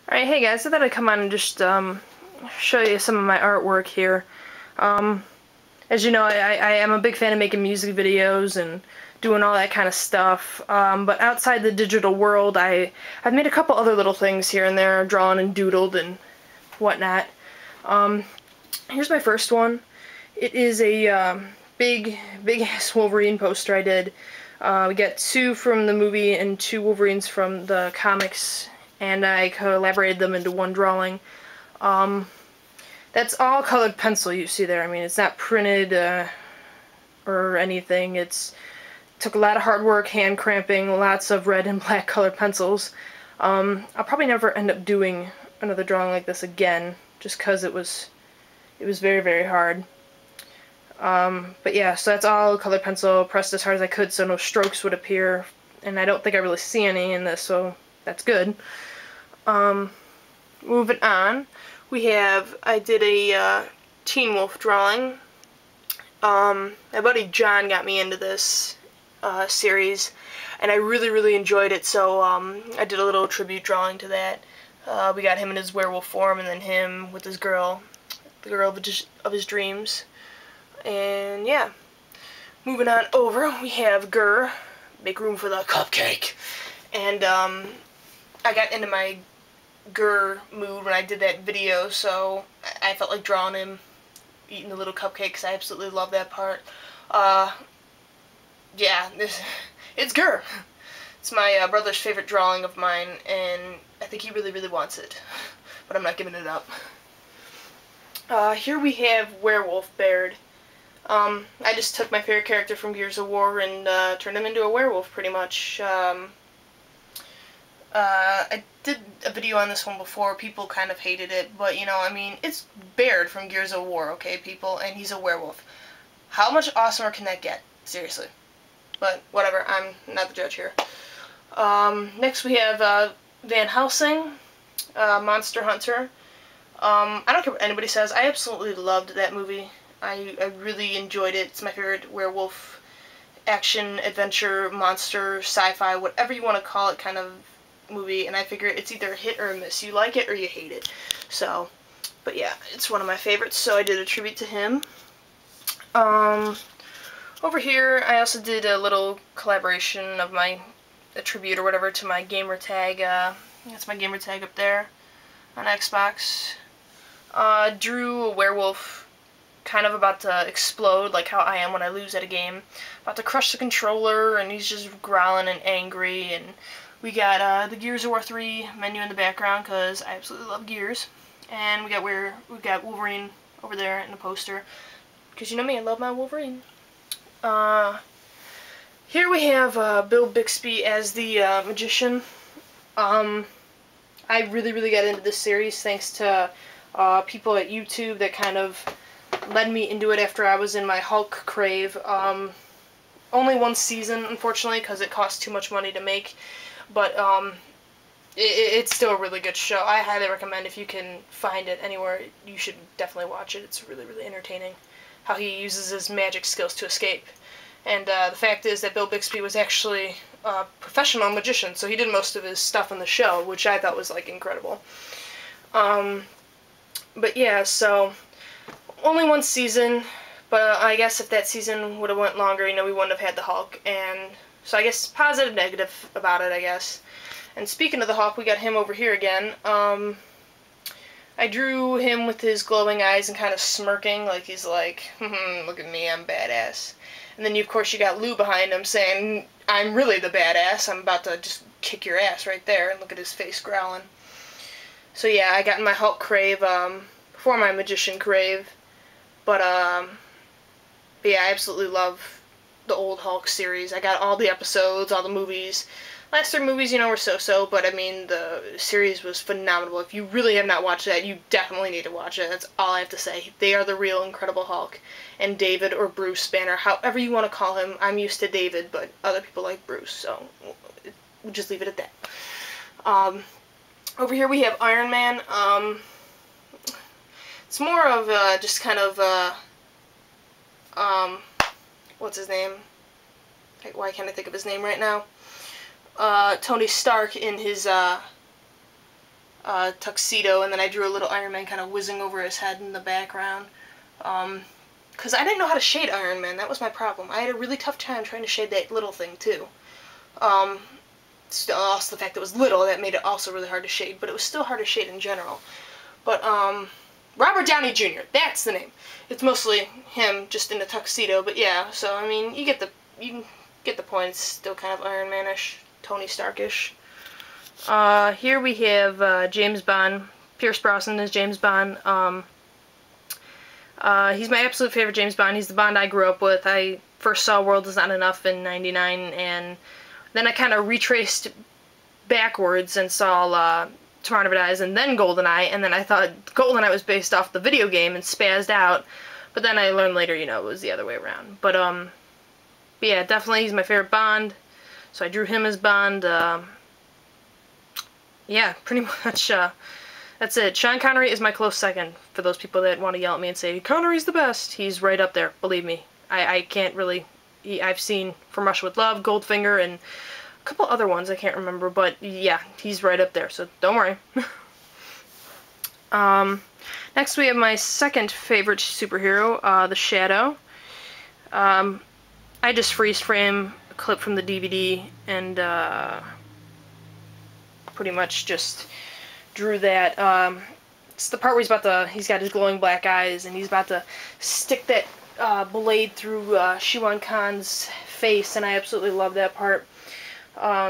Alright, hey guys, I thought I'd come on and just show you some of my artwork here. Um, as you know, I am a big fan of making music videos and doing all that kind of stuff, but outside the digital world, I've made a couple other little things here and there, drawn and doodled and whatnot. Here's my first one. It is a big-ass Wolverine poster I did. We got two from the movie and two Wolverines from the comics, and I collaborated them into one drawing. That's all colored pencil you see there. I mean, it's not printed or anything. It took a lot of hard work, hand cramping, lots of red and black colored pencils. I'll probably never end up doing another drawing like this again, just because it was very, very hard. But yeah, so that's all colored pencil, pressed as hard as I could so no strokes would appear, and I don't think I really see any in this, so that's good. Moving on, I did a Teen Wolf drawing. My buddy John got me into this series, and I really, really enjoyed it, so I did a little tribute drawing to that. We got him in his werewolf form, and then him with his girl, the girl of his dreams. And yeah, moving on over, we have Gurr, make room for the cupcake. And I got into my Gurr mood when I did that video, so I felt like drawing him eating the little cupcake because I absolutely love that part. Yeah, it's Gurr. It's my brother's favorite drawing of mine, and I think he really, really wants it, but I'm not giving it up. Here we have Werewolf Baird. I just took my favorite character from Gears of War and turned him into a werewolf, pretty much. I did a video on this one before. People kind of hated it, but, you know, I mean, it's Baird from Gears of War, okay, people, and he's a werewolf. How much awesomer can that get? Seriously. But, whatever, I'm not the judge here. Next we have Van Helsing, Monster Hunter. I don't care what anybody says, I absolutely loved that movie. I really enjoyed it. It's my favorite werewolf action, adventure, monster, sci-fi, whatever you want to call it kind of movie, and I figure it's either a hit or a miss. You like it or you hate it. So, but yeah, it's one of my favorites, so I did a tribute to him. Over here, I also did a little collaboration of a tribute or whatever to my gamer tag. That's my gamer tag up there on Xbox. Drew a werewolf kind of about to explode, like how I am when I lose at a game. About to crush the controller, and he's just growling and angry, and we got the Gears of War 3 menu in the background, because I absolutely love Gears. And we got Wolverine over there in the poster, because you know me, I love my Wolverine. Here we have Bill Bixby as the magician. I really, really got into this series thanks to people at YouTube that kind of led me into it after I was in my Hulk crave. Only one season, unfortunately, because it cost too much money to make, but it's still a really good show. I highly recommend, if you can find it anywhere, you should definitely watch it. It's really, really entertaining how he uses his magic skills to escape. And the fact is that Bill Bixby was actually a professional magician, so he did most of his stuff in the show, which I thought was, like, incredible. But yeah, so only one season, but I guess if that season would have went longer, you know, we wouldn't have had the Hulk, and so I guess positive, negative about it, I guess. And speaking of the Hulk, we got him over here again. I drew him with his glowing eyes and kind of smirking, like he's like, look at me, I'm badass. And then, of course, you got Lou behind him saying, I'm really the badass, I'm about to just kick your ass right there, and look at his face growling. So yeah, I got in my Hulk crave before my magician crave. But yeah, I absolutely love the old Hulk series. I got all the episodes, all the movies. Last 3 movies, you know, were so-so, but I mean, the series was phenomenal. If you really have not watched that, you definitely need to watch it. That's all I have to say. They are the real Incredible Hulk. And David or Bruce Banner, however you want to call him. I'm used to David, but other people like Bruce, so we'll just leave it at that. Over here we have Iron Man. It's more of just kind of, what's his name? Why can't I think of his name right now? Tony Stark in his tuxedo, and then I drew a little Iron Man kind of whizzing over his head in the background. Because I didn't know how to shade Iron Man. That was my problem. I had a really tough time trying to shade that little thing, too. Still, also the fact that it was little, that made it also really hard to shade, but it was still hard to shade in general. But, Robert Downey Jr., that's the name. It's mostly him, just in a tuxedo, but yeah, so, I mean, you get the point. It's still kind of Iron Man-ish, Tony Stark-ish. Here we have, James Bond. Pierce Brosnan is James Bond. He's my absolute favorite James Bond. He's the Bond I grew up with. I first saw World Is Not Enough in '99, and then I kind of retraced backwards and saw Tomorrow Never Dies, and then GoldenEye, and then I thought GoldenEye was based off the video game and spazzed out, but then I learned later, you know, it was the other way around. But yeah, definitely he's my favorite Bond, so I drew him as Bond. Yeah, pretty much, that's it. Sean Connery is my close second, for those people that want to yell at me and say, Connery's the best. He's right up there, believe me. I can't really... I've seen From Russia with Love, Goldfinger, and a couple other ones I can't remember, but yeah, he's right up there, so don't worry. Next we have my second favorite superhero, The Shadow. I just freeze frame a clip from the DVD and pretty much just drew that. It's the part where he's got his glowing black eyes and he's about to stick that blade through Shiwan Khan's face, and I absolutely love that part.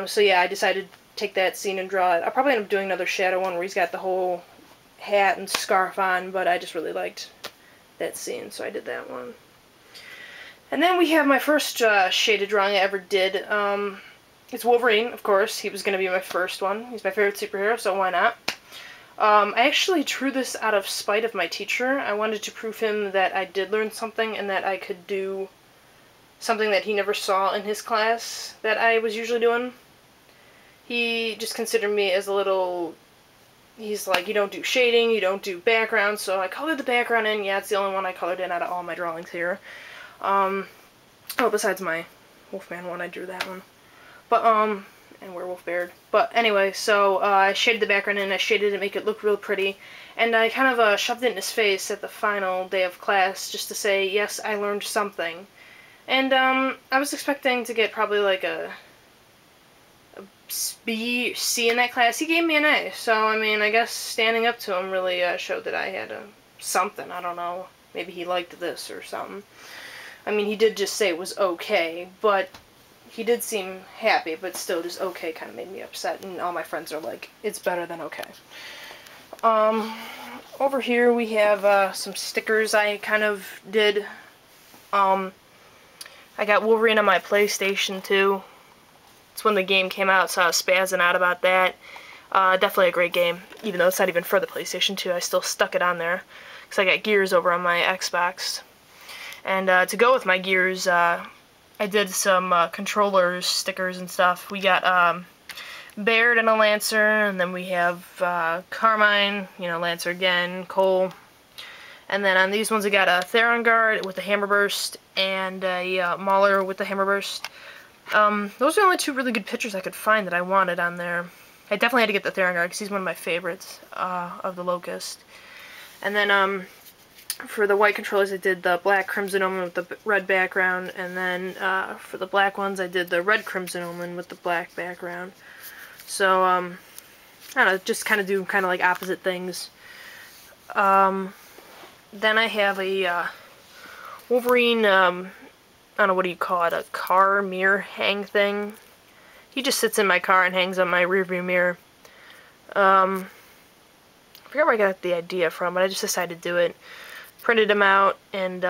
So yeah, I decided to take that scene and draw it. I'll probably end up doing another Shadow one where he's got the whole hat and scarf on, but I just really liked that scene, so I did that one. And then we have my first shaded drawing I ever did. It's Wolverine, of course. He was going to be my first one. He's my favorite superhero, so why not? I actually drew this out of spite of my teacher. I wanted to prove him that I did learn something and that I could do something that he never saw in his class that I was usually doing. He just considered me as a little... He's like, you don't do shading, you don't do background, so I colored the background in. Yeah, it's the only one I colored in out of all my drawings here. Oh, besides my Wolfman one, I drew that one. But, and Werewolf Beard. But anyway, so I shaded the background in, I shaded it to make it look real pretty, and I kind of shoved it in his face at the final day of class just to say, yes, I learned something. And I was expecting to get probably like a B, C in that class. He gave me an A, so I mean, I guess standing up to him really showed that I had something. I don't know, maybe he liked this or something. I mean, he did just say it was okay, but he did seem happy, but still just okay kind of made me upset, and all my friends are like, it's better than okay. Over here we have some stickers I kind of did. I got Wolverine on my PlayStation 2. It's when the game came out, so I was spazzing out about that. Definitely a great game, even though it's not even for the PlayStation 2. I still stuck it on there, because I got Gears over on my Xbox. And to go with my Gears, I did some controllers, stickers, and stuff. We got Baird and a Lancer, and then we have Carmine, you know, Lancer again, Cole. And then on these ones we got a Theron Guard with the Hammer Burst, and a Mauler with the Hammer Burst. Those are the only two really good pictures I could find that I wanted on there. I definitely had to get the Theron Guard because he's one of my favorites of the Locust. And then for the white controllers I did the black Crimson Omen with the red background, and then for the black ones I did the red Crimson Omen with the black background. So, I don't know, just kind of do kind of like opposite things. Then I have a Wolverine, I don't know, what do you call it, a car mirror hang thing. He just sits in my car and hangs on my rearview mirror. I forgot where I got the idea from, but I just decided to do it. Printed them out, and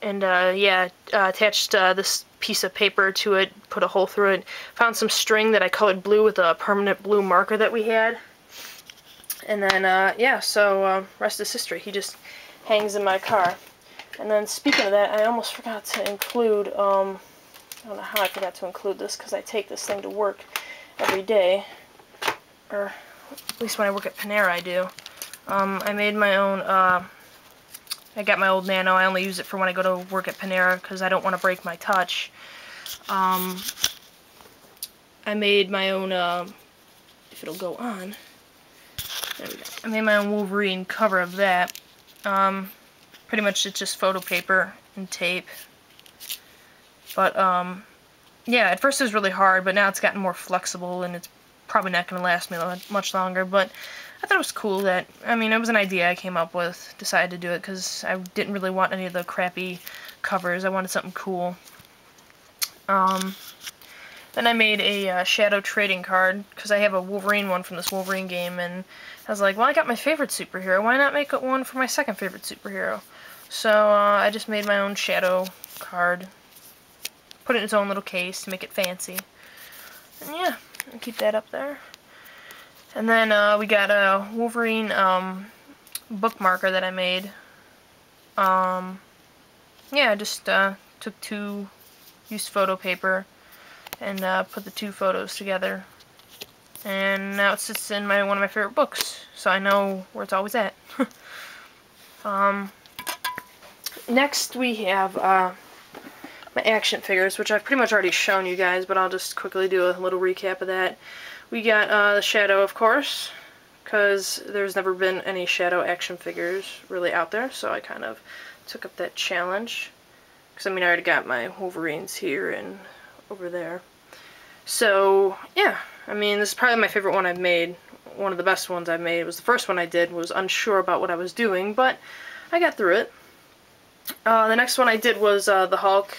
yeah, attached this piece of paper to it, put a hole through it. Found some string that I colored blue with a permanent blue marker that we had. And then, yeah, so rest is history. He just hangs in my car. And then, speaking of that, I almost forgot to include, I don't know how I forgot to include this, because I take this thing to work every day. Or, at least when I work at Panera, I do. I made my own, I got my old Nano. I only use it for when I go to work at Panera, because I don't want to break my touch. I made my own, if it'll go on. There we go. I made my own Wolverine cover of that. Pretty much it's just photo paper and tape. But, yeah, at first it was really hard, but now it's gotten more flexible, and it's probably not going to last me much longer. But I thought it was cool that, I mean, it was an idea I came up with, decided to do it, because I didn't really want any of the crappy covers. I wanted something cool. Then I made a shadow trading card, because I have a Wolverine one from this Wolverine game, and I was like, well, I got my favorite superhero, why not make one for my second favorite superhero? So I just made my own shadow card, put it in its own little case to make it fancy, and yeah, I'll keep that up there. And then we got a Wolverine bookmarker that I made. Yeah, I just took used photo paper and put the two photos together, and now it sits in one of my favorite books, so I know where it's always at. Next we have my action figures, which I've pretty much already shown you guys, but I'll just quickly do a little recap of that. We got the Shadow, of course, because there's never been any Shadow action figures really out there, so I kind of took up that challenge. Because, I mean, I already got my Wolverines here and over there. So, yeah, I mean, this is probably my favorite one I've made. One of the best ones I've made. It was the first one I did, was unsure about what I was doing, but I got through it. The next one I did was the Hulk.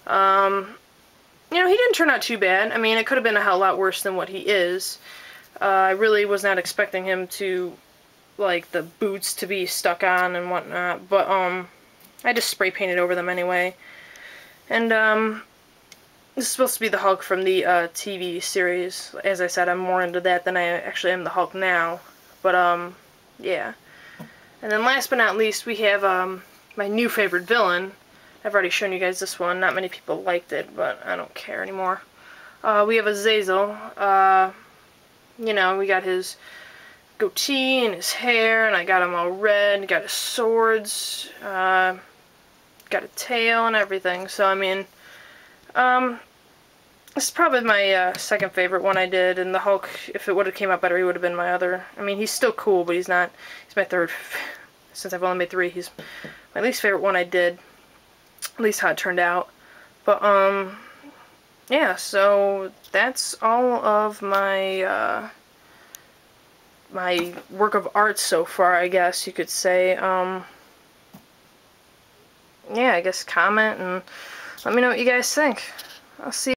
You know, he didn't turn out too bad. I mean, it could have been a hell lot worse than what he is. I really was not expecting him to, like, the boots to be stuck on and whatnot, but, I just spray painted over them anyway. And, this is supposed to be the Hulk from the, TV series. As I said, I'm more into that than I actually am the Hulk now. But, yeah. And then last but not least, we have, my new favorite villain. I've already shown you guys this one. Not many people liked it, but I don't care anymore. We have Azazel. You know, we got his goatee and his hair, and I got him all red. Got his swords. Got a tail and everything. So, I mean, this is probably my second favorite one I did. And the Hulk, if it would have came out better, he would have been my other. I mean, he's still cool, but he's not. He's my third. Since I've only made 3, he's my least favorite one I did. At least how it turned out. But, yeah, so that's all of my, my work of art so far, I guess you could say. Yeah, I guess comment and let me know what you guys think. I'll see you.